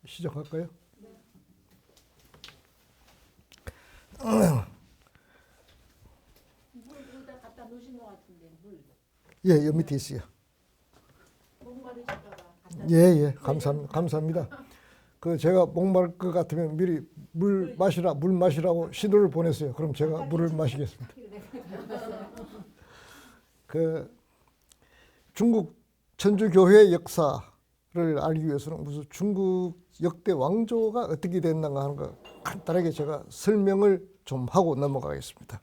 시작할까요? 물에다 갖다 놓으신 것 같은데 물. 예, 여기 밑에 있어요. 목마르실까봐 갖다. 예, 감사합니다. 그 제가 목마를 것 같으면 미리 물 마시라고 신호를 보냈어요. 그럼 제가 물을 마시겠습니다. 그 중국 천주교회 역사를 알기 위해서는 무슨 중국 역대 왕조가 어떻게 됐는가 하는 거 간단하게 제가 설명을 좀 하고 넘어가겠습니다.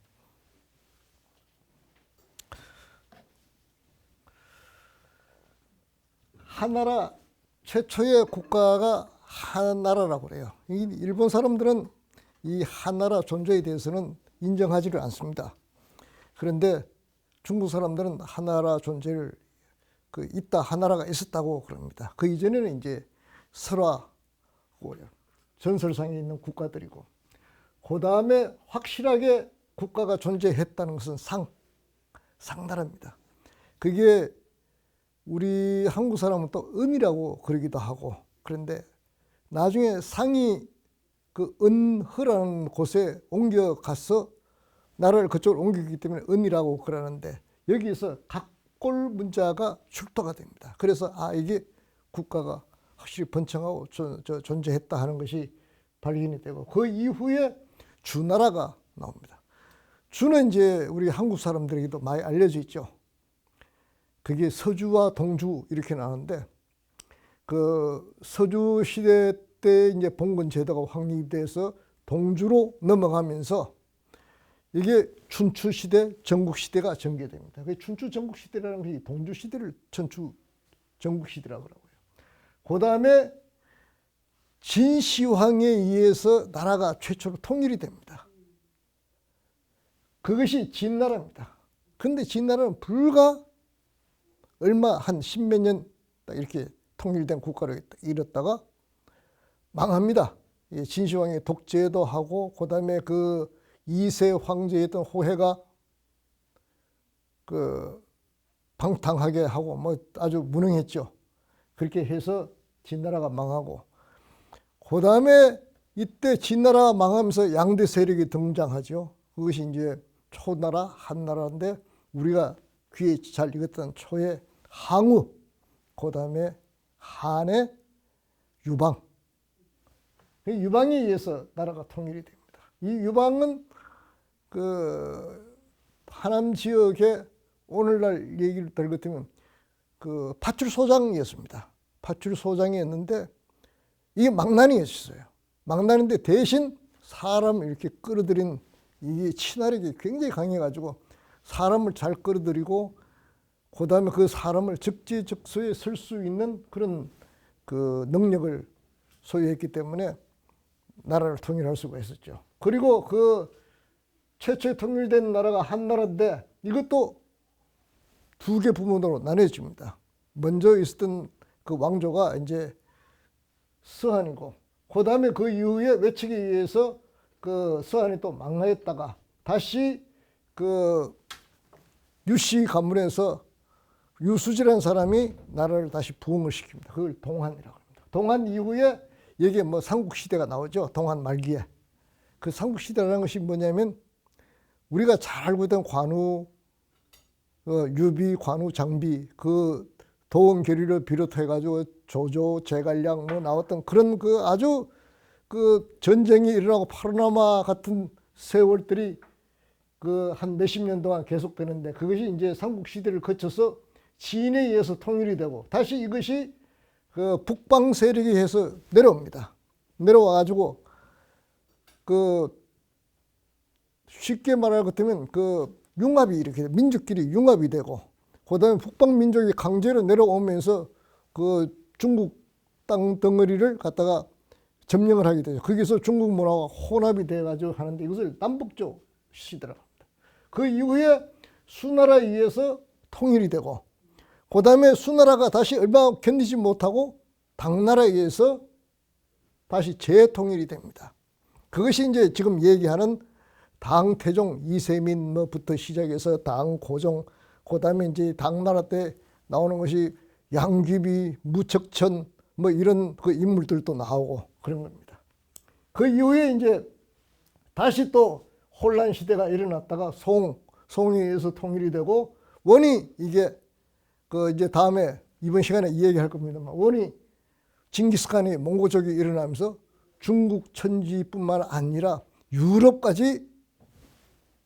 한나라 최초의 국가가 한나라라고 그래요. 일본 사람들은 이 한나라 존재에 대해서는 인정하지를 않습니다. 그런데 중국 사람들은 한나라 존재를 있다, 한나라가 있었다고 그럽니다. 그 이전에는 이제 설화, 전설상에 있는 국가들이고, 그 다음에 확실하게 국가가 존재했다는 것은 상나라입니다. 그게 우리 한국 사람은 또 은이라고 그러기도 하고, 그런데 나중에 상이 그 은허라는 곳에 옮겨가서 나라를 그쪽으로 옮기기 때문에 은이라고 그러는데, 여기에서 각골 문자가 출토가 됩니다. 그래서 이게 국가가 확실히 번창하고 존재했다 하는 것이 발견이 되고, 그 이후에 주나라가 나옵니다. 주는 이제 우리 한국 사람들에게도 많이 알려져 있죠. 그게 서주와 동주 이렇게 나오는데, 그 서주 시대 때 이제 봉건 제도가 확립이 돼서 동주로 넘어가면서 이게 춘추 시대, 전국 시대가 전개됩니다. 그 춘추 전국 시대라는 것이 동주 시대를 춘추 전국 시대라고 하고요. 그 다음에 진시황에 의해서 나라가 최초로 통일이 됩니다. 그것이 진나라입니다. 그런데 진나라는 불과 얼마 한 십몇 년 이렇게 통일된 국가로 이뤘다가 망합니다. 진시황의 독재도 하고, 그 다음에 그 2세 황제였던 호해가 그 방탕하게 하고 뭐 아주 무능했죠. 그렇게 해서 진나라가 망하고, 그 다음에 이때 진나라가 망하면서 양대 세력이 등장하죠. 그것이 이제 초나라, 한나라인데, 우리가 귀에 잘 익었던 초의 항우, 그 다음에 한의 유방. 유방에 의해서 나라가 통일이 됩니다. 이 유방은 그 하남 지역에 오늘날 얘기를 들었더니 그 파출소장이었습니다. 파출소장이었는데 이게 망난이었어요. 망난인데 대신 사람을 이렇게 끌어들인 이게 친화력이 굉장히 강해가지고 사람을 잘 끌어들이고, 그 다음에 그 사람을 적재적소에 설 수 있는 그런 그 능력을 소유했기 때문에 나라를 통일할 수가 있었죠. 그리고 그 최초에 통일된 나라가 한나라인데, 이것도 두 개 부문으로 나뉘어집니다. 먼저 있었던 그 왕조가 이제 서한이고, 그 다음에 그 이후에 외척에 의해서 그 서한이 또 망하였다가 다시 그 유씨 가문에서 유수지라는 사람이 나라를 다시 부흥을 시킵니다. 그걸 동한이라고 합니다. 동한 이후에 여기에 뭐 삼국시대가 나오죠. 동한 말기에. 그 삼국시대라는 것이 뭐냐면 우리가 잘 알고 있던 관우, 유비, 관우, 장비, 그 도원결의를 비롯해가지고 조조, 제갈량 뭐 나왔던 그런 그 아주 그 전쟁이 일어나고 파르나마 같은 세월들이 그 한 몇십 년 동안 계속되는데, 그것이 이제 삼국시대를 거쳐서 진에 의해서 통일이 되고, 다시 이것이 그 북방 세력에 해서 내려옵니다. 내려와가지고 그 쉽게 말할 것 같으면 그 융합이 이렇게 민족끼리 융합이 되고, 그 다음에 북방 민족이 강제로 내려오면서 그 중국 땅 덩어리를 갖다가 점령을 하게 되죠. 거기서 중국 문화와 혼합이 돼가지고 하는데, 이것을 남북조 시대라고 합니다. 그 이후에 수나라에 의해서 통일이 되고, 그 다음에 수나라가 다시 얼마 견디지 못하고 당나라에 의해서 다시 재통일이 됩니다. 그것이 이제 지금 얘기하는 당태종 이세민부터 시작해서 당고종, 그 다음에 이제 당나라 때 나오는 것이 양귀비, 무척천, 뭐 이런 그 인물들도 나오고 그런 겁니다. 그 이후에 이제 다시 또 혼란 시대가 일어났다가 송에 의해서 통일이 되고, 원이 이게 그 이제 다음에 이번 시간에 이야기할 겁니다만, 원이 징기스칸이 몽고족이 일어나면서 중국 천지뿐만 아니라 유럽까지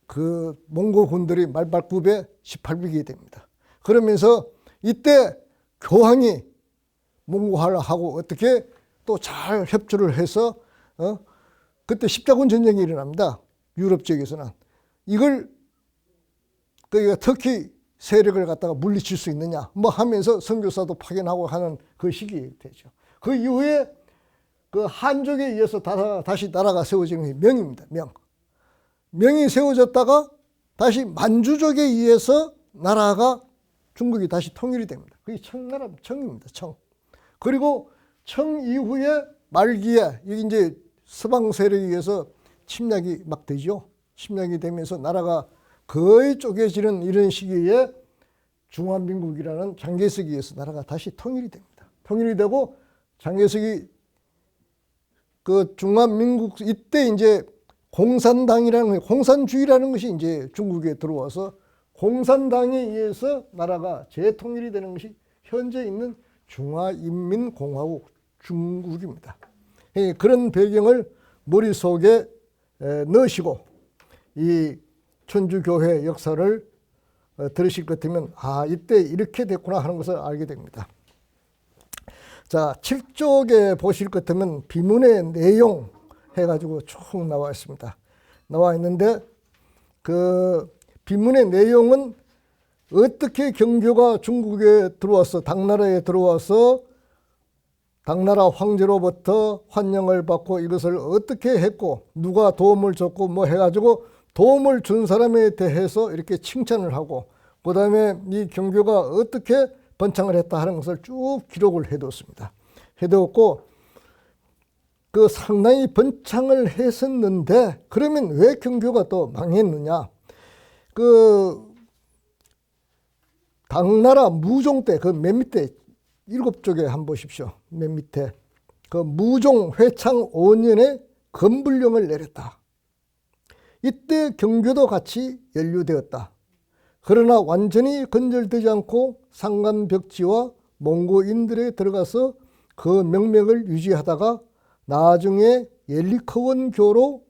그 몽고군들이 말발굽에 18비게 됩니다. 그러면서 이때 교황이 몽고화를 하고 어떻게 또 잘 협조를 해서 그때 십자군 전쟁이 일어납니다. 유럽 지역에서는 이걸 그 터키 세력을 갖다가 물리칠 수 있느냐 뭐 하면서 선교사도 파견하고 하는 그 시기 되죠. 그 이후에 그 한족에 의해서 다시 나라가 세워지는 게 명입니다. 명이 세워졌다가 다시 만주족에 의해서 나라가 중국이 다시 통일이 됩니다. 그게 청나라 청입니다. 청. 그리고 청 이후에 말기에 이게 이제 서방 세력에 의해서 침략이 막 되죠. 침략이 되면서 나라가 거의 쪼개지는 이런 시기에 중화민국이라는 장개석에 의해서 나라가 다시 통일이 됩니다. 통일이 되고 장개석이 그 중화민국 이때 이제 공산당이라는 공산주의라는 것이 이제 중국에 들어와서 공산당에 의해서 나라가 재통일이 되는 것이 현재 있는 중화인민공화국 중국입니다. 그런 배경을 머릿속에 넣으시고 이 천주교회 역사를 들으실 것 같으면 이때 이렇게 됐구나 하는 것을 알게 됩니다. 자, 7쪽에 보실 것 같으면 비문의 내용 해가지고 쭉 나와 있습니다. 나와 있는데 그 비문의 내용은 어떻게 경교가 중국에 들어와서 당나라에 들어와서 당나라 황제로부터 환영을 받고 이것을 어떻게 했고 누가 도움을 줬고 뭐 해가지고 도움을 준 사람에 대해서 이렇게 칭찬을 하고 그 다음에 이 경교가 어떻게 번창을 했다 하는 것을 쭉 기록을 해뒀습니다. 해뒀고 그 상당히 번창을 했었는데 그러면 왜 경교가 또 망했느냐. 그 당나라 무종 때 그 맨 밑에 7쪽에 한번 보십시오. 맨 밑에 그 무종 회창 5년에 건불령을 내렸다. 이때 경교도 같이 연루되었다. 그러나 완전히 건절되지 않고 상간벽지와 몽고인들에 들어가서 그 명맥을 유지하다가 나중에 옐리커원교로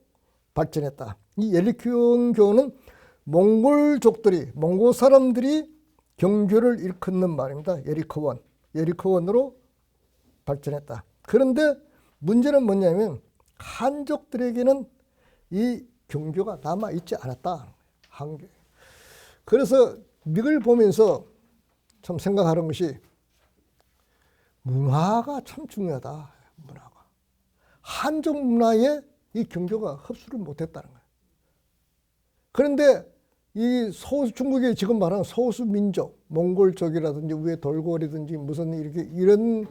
발전했다. 이 옐리커원교는 몽골족들이 몽고 사람들이 경교를 일컫는 말입니다. 옐리커원으로 발전했다. 그런데 문제는 뭐냐면 한족들에게는 이 경교가 남아있지 않았다. 한계. 그래서 이걸 보면서 참 생각하는 것이 문화가 참 중요하다. 문화가. 한족 문화에 이 경교가 흡수를 못했다는 거예요. 그런데 이 중국에 지금 말하는 소수 민족, 몽골족이라든지 위에 돌고래든지 무슨 이런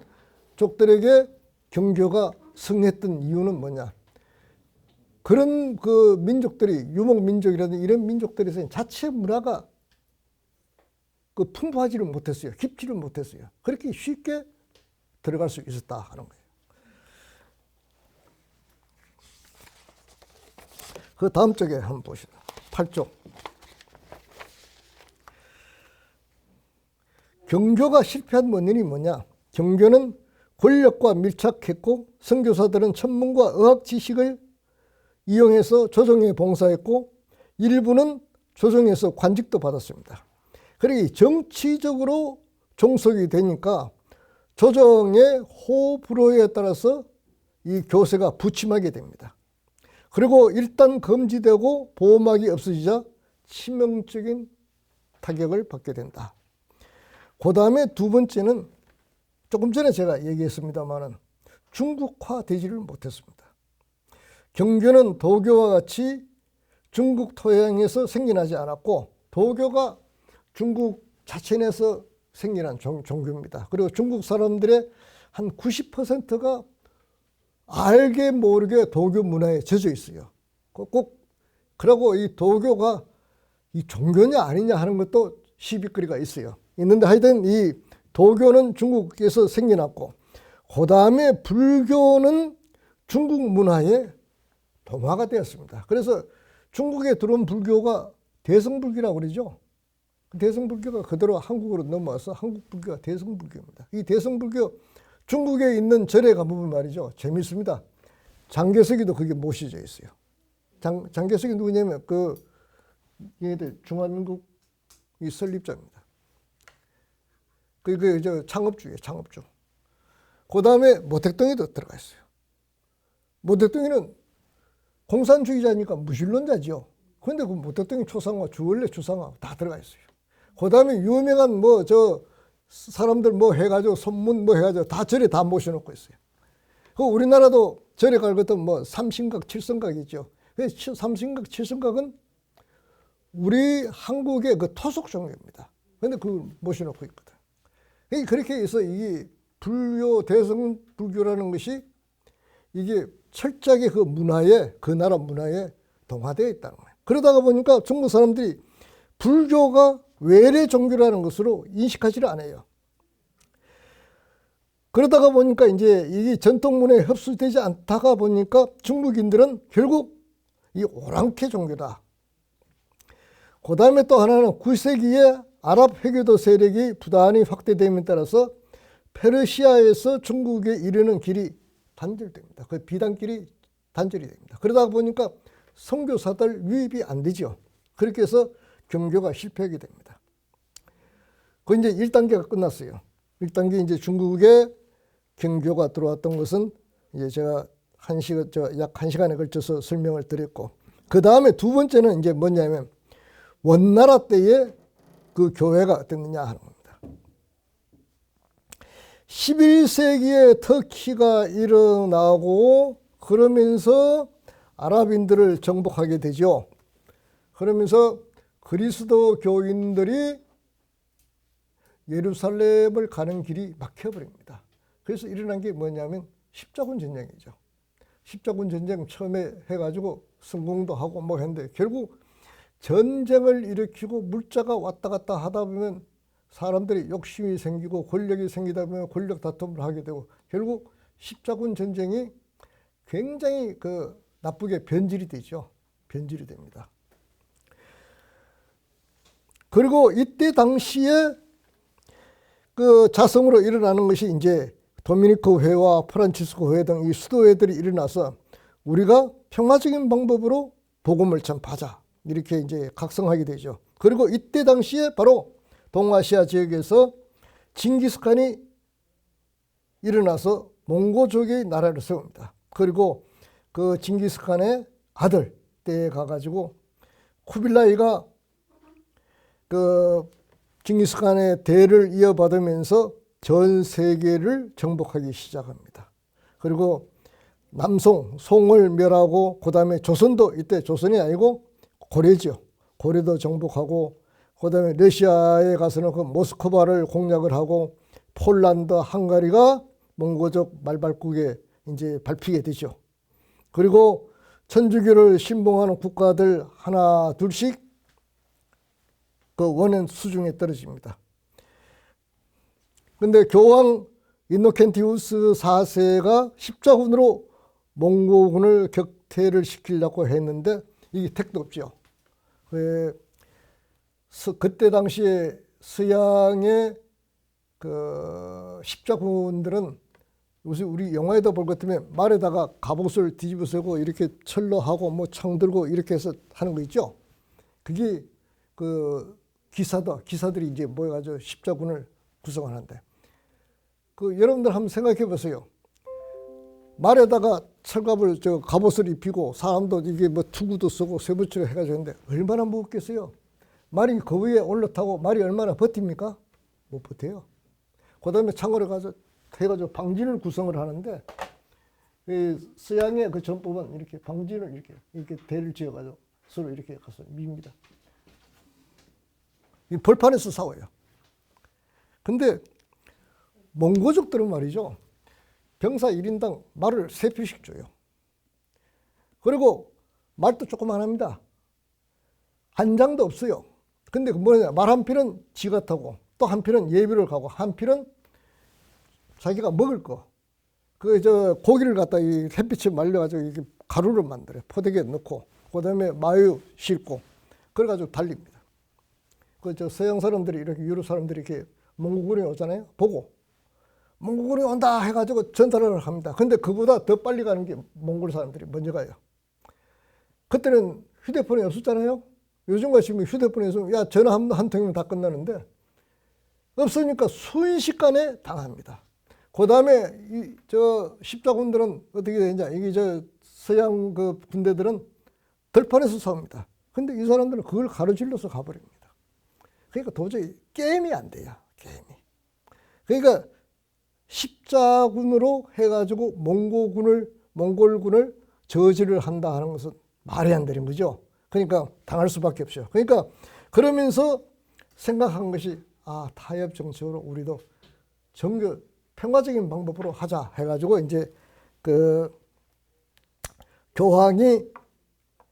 족들에게 경교가 승했던 이유는 뭐냐? 그런 그 민족들이 유목 민족이라든지 이런 민족들에서 자체 문화가 그 풍부하지를 못했어요. 깊지를 못했어요. 그렇게 쉽게 들어갈 수 있었다 하는 거예요. 그 다음 쪽에 한번 보시죠. 8쪽. 경교가 실패한 원인이 뭐냐? 경교는 권력과 밀착했고 선교사들은 천문과 의학 지식을 이용해서 조정에 봉사했고 일부는 조정에서 관직도 받았습니다. 그러니 정치적으로 종속이 되니까 조정의 호불호에 따라서 이 교세가 부침하게 됩니다. 그리고 일단 금지되고 보호막이 없어지자 치명적인 타격을 받게 된다. 그 다음에 두 번째는 조금 전에 제가 얘기했습니다만은 중국화되지를 못했습니다. 경교는 도교와 같이 중국 토양에서 생겨나지 않았고 도교가 중국 자체내에서 생겨난 종교입니다. 그리고 중국 사람들의 한 90%가 알게 모르게 도교 문화에 젖어 있어요. 꼭 그러고 이 도교가 이 종교냐 아니냐 하는 것도 시비거리가 있어요. 있는데 하여튼 이 도교는 중국에서 생겨났고 그 다음에 불교는 중국 문화의 동화가 되었습니다. 그래서 중국에 들어온 불교가 대성불교라고 그러죠. 대성불교가 그대로 한국으로 넘어와서 한국불교가 대성불교입니다. 이 대성불교 중국에 있는 절에 가보면 말이죠. 재밌습니다. 장개석이도 거기에 모셔져 있어요. 장개석이 누구냐면 얘들 중화민국 이 설립자입니다. 저 창업주예요, 창업주. 그 다음에 모택동에도 들어가 있어요. 모택동에는 공산주의자니까 무신론자죠. 그런데 그 모택동의 초상화, 주원래 초상화 다 들어가 있어요. 그 다음에 유명한 사람들 해가지고 선문 해가지고 다 절에 다 모셔놓고 있어요. 그 우리나라도 절에 갈 것도 삼신각, 칠성각 있죠. 삼신각, 칠성각은 우리 한국의 그 토속 종교입니다. 근데 그걸 모셔놓고 있거든. 그렇게 해서 이 불교, 대성불교라는 것이 이게 철저하게 그 나라 문화에 동화되어 있다는 거예요. 그러다가 보니까 중국 사람들이 불교가 외래 종교라는 것으로 인식하지를 않아요. 그러다가 보니까 이제 이게 전통 문화에 흡수되지 않다가 보니까 중국인들은 결국 이 오랑캐 종교다. 그 다음에 또 하나는 9세기에 아랍 회교도 세력이 부단히 확대됨에 따라서 페르시아에서 중국에 이르는 길이 단절됩니다. 그 비단길이 단절이 됩니다. 그러다 보니까 선교사들 유입이 안 되죠. 그렇게 해서 경교가 실패하게 됩니다. 그 이제 1단계가 끝났어요. 1단계 이제 중국에 경교가 들어왔던 것은 이제 제가 약 1시간에 걸쳐서 설명을 드렸고, 그 다음에 두 번째는 이제 뭐냐면 원나라 때에 그 교회가 어땠느냐 하는 겁니다. 11세기에 터키가 일어나고 그러면서 아랍인들을 정복하게 되죠. 그러면서 그리스도 교인들이 예루살렘을 가는 길이 막혀버립니다. 그래서 일어난 게 뭐냐면 십자군 전쟁이죠. 십자군 전쟁 처음에 해가지고 성공도 하고 했는데 결국 전쟁을 일으키고 물자가 왔다 갔다 하다 보면 사람들이 욕심이 생기고 권력이 생기다 보면 권력 다툼을 하게 되고 결국 십자군 전쟁이 굉장히 나쁘게 변질이 되죠. 변질이 됩니다. 그리고 이때 당시에 자성으로 일어나는 것이 이제 도미니크 회와 프란치스코 회 등 이 수도회들이 일어나서 우리가 평화적인 방법으로 복음을 전파하자 이렇게 이제 각성하게 되죠. 그리고 이때 당시에 바로 동아시아 지역에서 징기스칸이 일어나서 몽고족의 나라를 세웁니다. 그리고 그 징기스칸의 아들 때에 가가지고 쿠빌라이가 징기스칸의 대를 이어받으면서 전 세계를 정복하기 시작합니다. 그리고 남송, 송을 멸하고 그 다음에 조선도 이때 조선이 아니고 고려죠. 고려도 정복하고 그 다음에 러시아에 가서는 그 모스크바를 공략을 하고 폴란드, 헝가리가 몽고족 말발국에 이제 밟히게 되죠. 그리고 천주교를 신봉하는 국가들 하나 둘씩 그 원현 수중에 떨어집니다. 근데 교황 인노켄티우스 4세가 십자군으로 몽고군을 격퇴를 시키려고 했는데 이게 택도 없죠. 그때 당시에 서양의 십자군들은 우리 영화에도 볼 것 같으면 말에다가 갑옷을 뒤집어 쓰고 이렇게 철로 하고 창 들고 이렇게 해서 하는 거 있죠. 그게 기사들이 이제 모여가지고 십자군을 구성하는데 여러분들 한번 생각해 보세요. 말에다가 철갑을 갑옷을 입히고 사람도 이게 투구도 쓰고 쇠붙이를 해가지고 했는데 얼마나 무겁겠어요. 말이 그 위에 올라타고 말이 얼마나 버팁니까? 못 버텨요. 그 다음에 창고를 해가지고 방진을 구성을 하는데 서양의 그 전법은 이렇게 방진을 이렇게 대를 지어가지고 서로 이렇게 가서 밉니다. 이 벌판에서 싸워요. 근데 몽고족들은 말이죠. 병사 1인당 말을 3표씩 줘요. 그리고 말도 조그만 합니다. 한장도 없어요. 근데 뭐냐, 말 한 필은 지가 타고 또 한 필은 예비를 가고 한 필은 자기가 먹을 거 그 저 고기를 갖다 이 햇빛에 말려가지고 이렇게 가루를 만들어요. 포대기에 넣고 그다음에 마요 싣고 그래가지고 달립니다. 그 저 서양 사람들이 이렇게 유럽 사람들이 이렇게 몽고군이 오잖아요. 보고 몽고군이 온다 해가지고 전달을 합니다. 근데 그보다 더 빨리 가는 게 몽골 사람들이 먼저 가요. 그때는 휴대폰이 없었잖아요. 요즘같이 휴대폰이 있으면 야 전화 한 통이면 다 끝나는데 없으니까 순식간에 당합니다. 그 다음에 저 십자군들은 어떻게 되냐? 이게 저 서양 그 군대들은 들판에서 싸웁니다. 근데 이 사람들은 그걸 가로질러서 가버립니다. 그러니까 도저히 게임이 안 돼요. 게임이. 그러니까 십자군으로 해가지고 몽골군을 저지를 한다 하는 것은 말이 안 되는 거죠. 그러니까 당할 수밖에 없죠. 그러니까 그러면서 생각한 것이 타협 정책으로 우리도 평화적인 방법으로 하자 해가지고 이제 그 교황이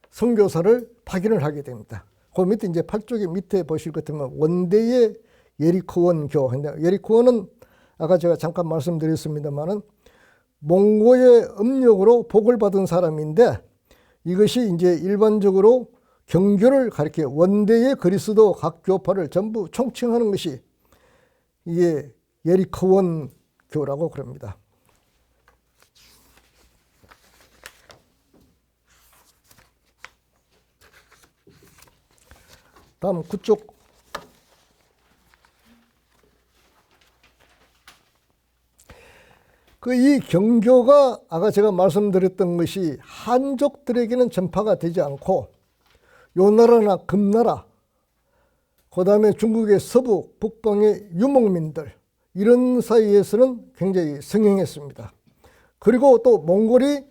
선교사를 파견을 하게 됩니다. 그 밑에 이제 8쪽에 밑에 보실 것 같으면 원대의 예리코원 교. 예리코원은 아까 제가 잠깐 말씀드렸습니다만은 몽고의 음력으로 복을 받은 사람인데 이것이 이제 일반적으로 경교를 가리켜 원대의 그리스도 각 교파를 전부 총칭하는 것이 이게 예리코원 교라고 그럽니다. 다음 9쪽. 이 경교가 아까 제가 말씀드렸던 것이 한족들에게는 전파가 되지 않고 요 나라나 금나라, 그 다음에 중국의 서부, 북방의 유목민들 이런 사이에서는 굉장히 성행했습니다. 그리고 또 몽골이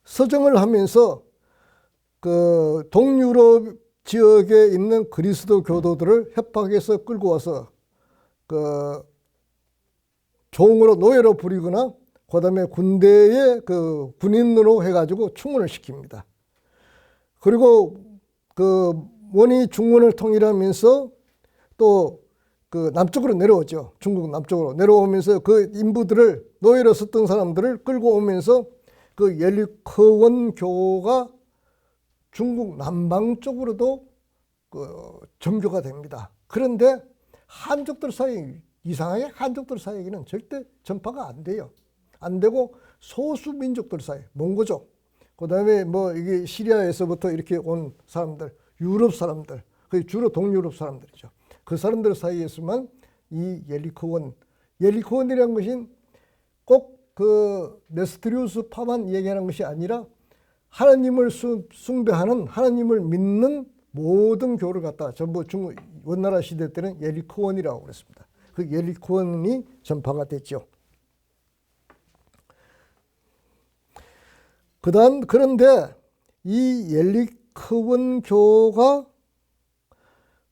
서정을 하면서 그 동유럽 지역에 있는 그리스도 교도들을 협박해서 끌고 와서 그 종으로 노예로 부리거나 그다음에 군대의 그 군인으로 해가지고 충원을 시킵니다. 그리고 그 원이 중원을 통일하면서 또 그 남쪽으로 내려오죠. 중국 남쪽으로 내려오면서 그 인부들을 노예로 썼던 사람들을 끌고 오면서 그 예리코원 교가 중국 남방 쪽으로도 그 전교가 됩니다. 그런데 한족들 사이 이상하게 한족들 사이에는 절대 전파가 안 돼요. 안 되고 소수 민족들 사이, 몽고족, 그다음에 뭐 이게 시리아에서부터 이렇게 온 사람들, 유럽 사람들, 그 주로 동유럽 사람들이죠. 그 사람들 사이에서만 이 예리코원이라는 것은 꼭 그 네스트리우스파만 얘기하는 것이 아니라 하나님을 숭배하는 하나님을 믿는 모든 교를 갖다 전부 중국 원나라 시대 때는 예리코원이라고 그랬습니다. 그 예리코원이 전파가 됐죠. 그런데 이 예리코원 교가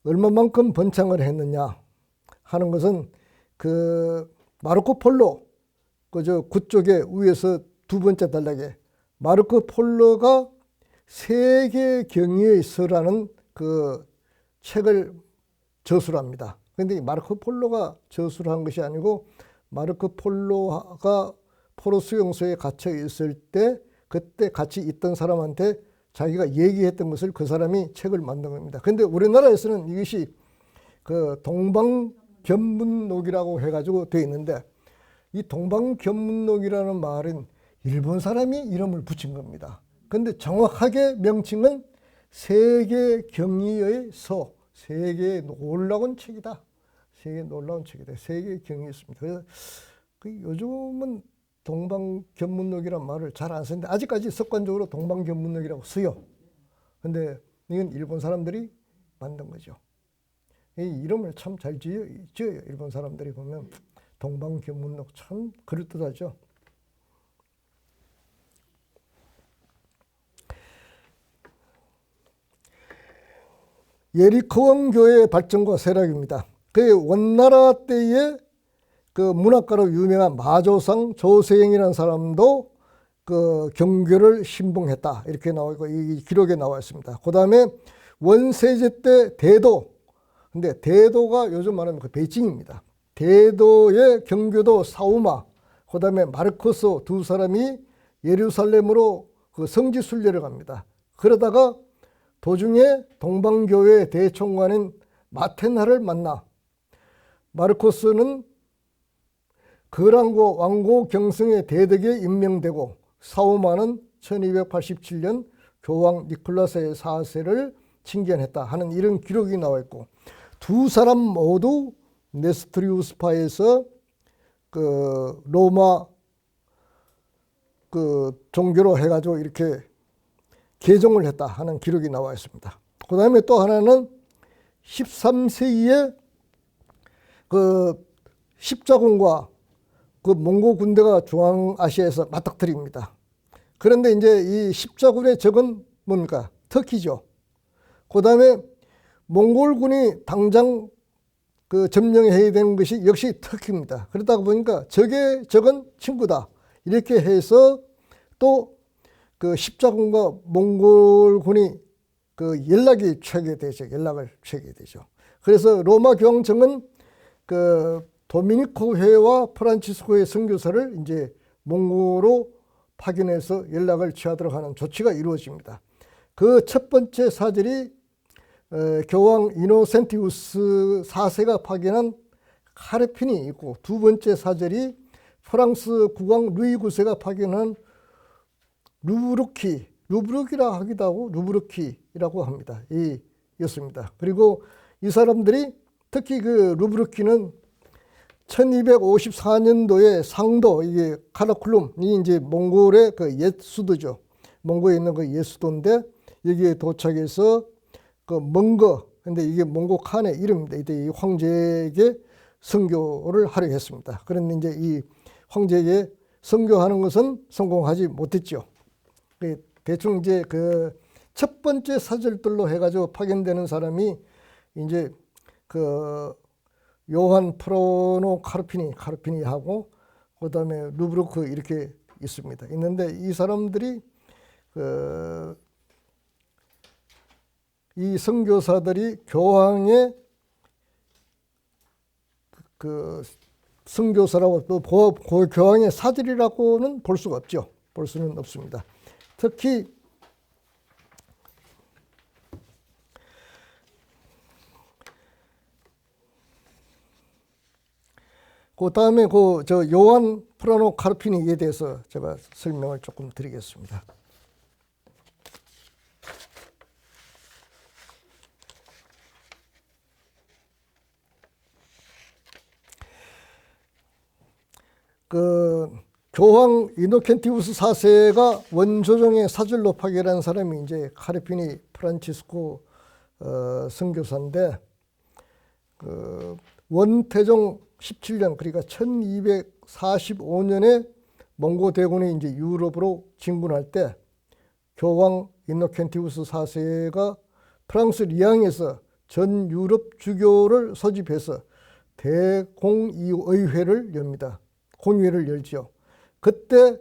얼마만큼 번창을 했느냐 하는 것은 그 마르코 폴로 그저 그쪽에 위에서 두 번째 단락에 마르코 폴로가 세계 경의의 서라는 그 책을 저술을 합니다. 그런데 마르코 폴로가 저술을 한 것이 아니고 마르코 폴로가 포로 수용소에 갇혀 있을 때 그때 같이 있던 사람한테 자기가 얘기했던 것을 그 사람이 책을 만든 겁니다. 그런데 우리나라에서는 이것이 그 동방견문록이라고 해가지고 되어 있는데 이 동방견문록이라는 말은 일본 사람이 이름을 붙인 겁니다. 그런데 정확하게 명칭은 세계 경의의 서, 세계의 놀라운 책이다. 세계 놀라운 책이다. 세계 경의에 있습니다. 그래서 요즘은 동방견문록이란 말을 잘 안 쓰는데 아직까지 습관적으로 동방견문록이라고 써요. 근데 이건 일본 사람들이 만든 거죠. 이 이름을 참 잘 지어요. 일본 사람들이 보면 동방견문록 참 그럴듯하죠. 예리코원 교회의 발전과 세락입니다. 그 원나라 때에 그 문학가로 유명한 마조상 조세영이라는 사람도 그 경교를 신봉했다 이렇게 나오고 이 기록에 나와 있습니다. 그 다음에 원세제 때 대도, 근데 대도가 요즘 말하면 그 베이징입니다. 대도의 경교도 사우마, 그 다음에 마르코스 두 사람이 예루살렘으로 그 성지 순례를 갑니다. 그러다가 도중에 동방교회 대총관인 마테나를 만나. 마르코스는 거란고 왕고 경성의 대덕에 임명되고 사오마는 1287년 교황 니콜라스 4세를 칭견했다 하는 이런 기록이 나와 있고, 두 사람 모두 네스트리우스파에서 그 로마 그 종교로 해가지고 이렇게 개종을 했다 하는 기록이 나와 있습니다. 그 다음에 또 하나는 13세기에 그 십자군과 그 몽고 군대가 중앙아시아에서 맞닥뜨립니다. 그런데 이제 이 십자군의 적은 뭡니까? 터키죠. 그 다음에 몽골군이 당장 그 점령해야 되는 것이 역시 터키입니다. 그러다 보니까 적의 적은 친구다. 이렇게 해서 또 그 십자군과 몽골군이 그 연락을 취하게 되죠. 그래서 로마 교황청은 그 도미니코 회와 프란치스코의 선교사를 이제 몽고로 파견해서 연락을 취하도록 하는 조치가 이루어집니다. 그 첫 번째 사절이 교황 이노센티우스 4세가 파견한 카르핀이 있고, 두 번째 사절이 프랑스 국왕 루이 9세가 파견한 루브르키라 하기도 하고 루브르키라고 합니다. 이였습니다. 그리고 이 사람들이 특히 그 루브르키는 1254년도에 상도, 이게 카라쿨룸이 이제 몽골의 그 옛 수도죠. 몽고에 있는 그 옛 수도인데 여기에 도착해서 그 멍거, 근데 이게 몽고 칸의 이름입니다. 이때 이 황제에게 선교를 하려 했습니다. 그런데 이제 이 황제에게 선교하는 것은 성공하지 못했죠. 대충 이제 그 첫 번째 사절들로 해가지고 파견되는 사람이 이제 그 요한 프로노 카르피니 하고, 그 다음에 루브르크 이렇게 있습니다. 있는데 이 사람들이 이 선교사들이 교황의 그 선교사라고 또 교황의 사들이라고는 볼 수가 없죠. 볼 수는 없습니다. 특히 그 다음에 그 저 요한 프라노 카르피니에 대해서 제가 설명을 조금 드리겠습니다. 그 교황 이노켄티우스 4세가 원조정의 사절로 파견한 사람이 이제 카르피니 프란치스코 선교사인데, 그 원태종 17년, 그러니까 1245년에 몽고 대군이 이제 유럽으로 진군할 때 교황 이노켄티우스 4세가 프랑스 리앙에서 전 유럽 주교를 소집해서 대공의회를 엽니다. 공의회를 열죠. 그때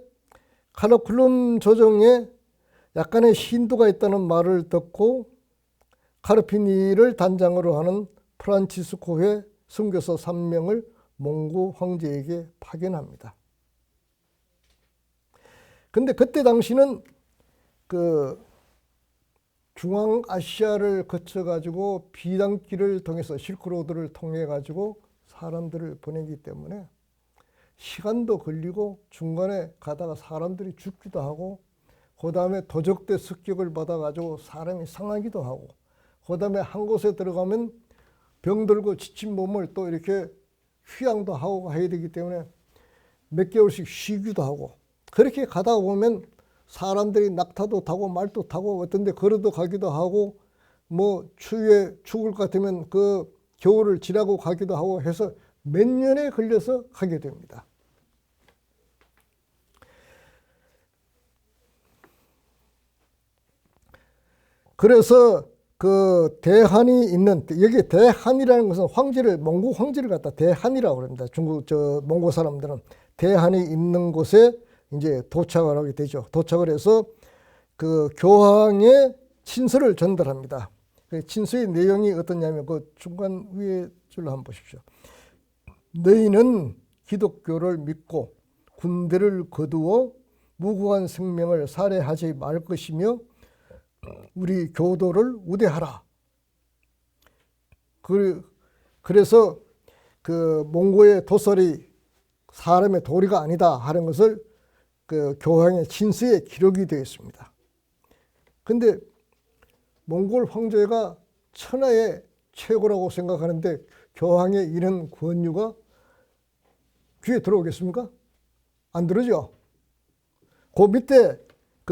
카라쿨룸 조정에 약간의 신도가 있다는 말을 듣고 카르피니를 단장으로 하는 프란치스코회 선교사 3명을 몽고 황제에게 파견합니다. 근데 그때 당시는 그 중앙아시아를 거쳐가지고 비단길을 통해서 실크로드를 통해가지고 사람들을 보내기 때문에 시간도 걸리고 중간에 가다가 사람들이 죽기도 하고, 그 다음에 도적대 습격을 받아가지고 사람이 상하기도 하고, 그 다음에 한 곳에 들어가면 병들고 지친 몸을 또 이렇게 휴양도 하고 해야 되기 때문에 몇 개월씩 쉬기도 하고, 그렇게 가다 보면 사람들이 낙타도 타고 말도 타고 어떤 데 걸어도 가기도 하고, 뭐 추위에 죽을 것 같으면 그 겨울을 지나고 가기도 하고 해서 몇 년에 걸려서 가게 됩니다. 그래서 그 대한이 있는, 여기 대한이라는 것은 황제를, 몽고 황제를 갖다 대한이라고 합니다. 중국 몽고 사람들은 대한이 있는 곳에 이제 도착을 하게 되죠. 도착을 해서 그 교황의 친서를 전달합니다. 그 친서의 내용이 어떠냐면 그 중간 위에 줄로 한번 보십시오. 너희는 기독교를 믿고 군대를 거두어 무고한 생명을 살해하지 말 것이며 우리 교도를 우대하라. 그래서 그 몽고의 도설이 사람의 도리가 아니다 하는 것을 그 교황의 친서에 기록이 되어 있습니다. 근데 몽골 황제가 천하의 최고라고 생각하는데 교황의 이런 권유가 귀에 들어오겠습니까? 안 들어죠? 그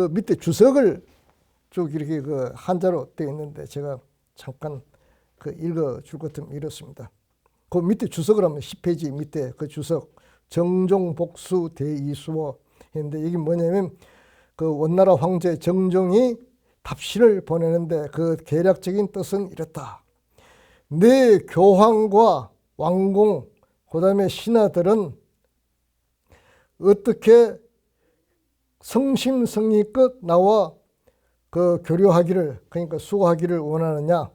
밑에 주석을 쭉 이렇게 그 한자로 되어 있는데 제가 잠깐 그 읽어 줄 것 같으면 이렇습니다. 그 밑에 주석을 하면 10페이지 밑에 그 주석 정종복수 대이수어 했는데 이게 뭐냐면 그 원나라 황제 정종이 답신을 보내는데 그 계략적인 뜻은 이렇다. 내 교황과 왕공 그다음에 신하들은 어떻게 성심성의껏 나와 그 교류하기를 그러니까 수고하기를 원하느냐.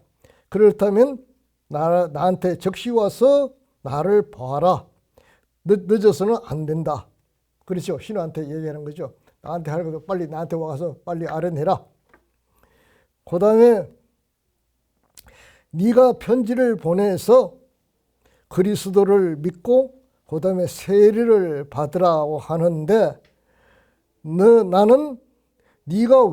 그렇다면 나한테 적시 와서 나를 봐라. 늦어서는 안 된다. 그렇죠. 신하한테 얘기하는 거죠. 나한테 할 것도 빨리 나한테 와서 빨리 아련해라. 그 다음에 네가 편지를 보내서 그리스도를 믿고 그 다음에 세례를 받으라고 하는데 나는 내가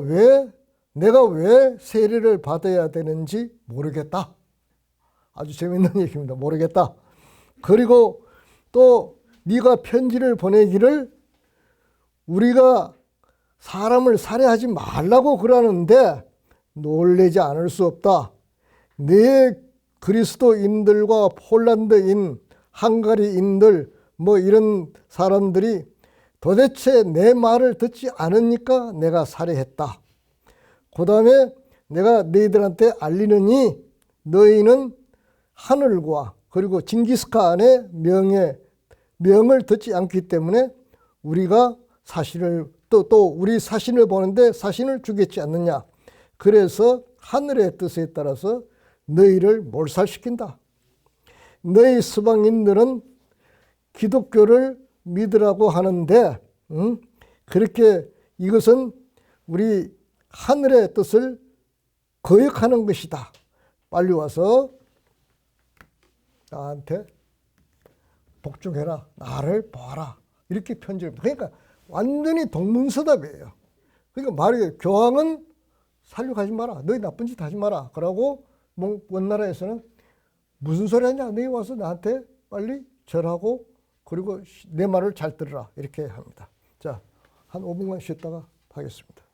왜 세례를 받아야 되는지 모르겠다. 아주 재밌는 얘기입니다. 모르겠다. 그리고 또 네가 편지를 보내기를 우리가 사람을 살해하지 말라고 그러는데 놀라지 않을 수 없다. 내 그리스도인들과 폴란드인, 헝가리인들 뭐 이런 사람들이 도대체 내 말을 듣지 않으니까 내가 살해했다. 그 다음에 내가 너희들한테 알리느니 너희는 하늘과 그리고 징기스칸의 명을 듣지 않기 때문에 우리가 사신을 또 우리 사신을 보는데 사신을 주겠지 않느냐. 그래서 하늘의 뜻에 따라서 너희를 몰살시킨다. 너희 서방인들은 기독교를 믿으라고 하는데 그렇게 이것은 우리 하늘의 뜻을 거역하는 것이다. 빨리 와서 나한테 복종해라. 나를 봐라. 이렇게 편지를. 그러니까 완전히 동문서답이에요. 그러니까 말이 교황은 살려가지 마라. 너희 나쁜 짓 하지 마라. 그러고 원나라에서는 무슨 소리 하냐. 너희 와서 나한테 빨리 절하고 그리고 내 말을 잘 들으라. 이렇게 합니다. 자, 한 5분간 쉬었다가 하겠습니다.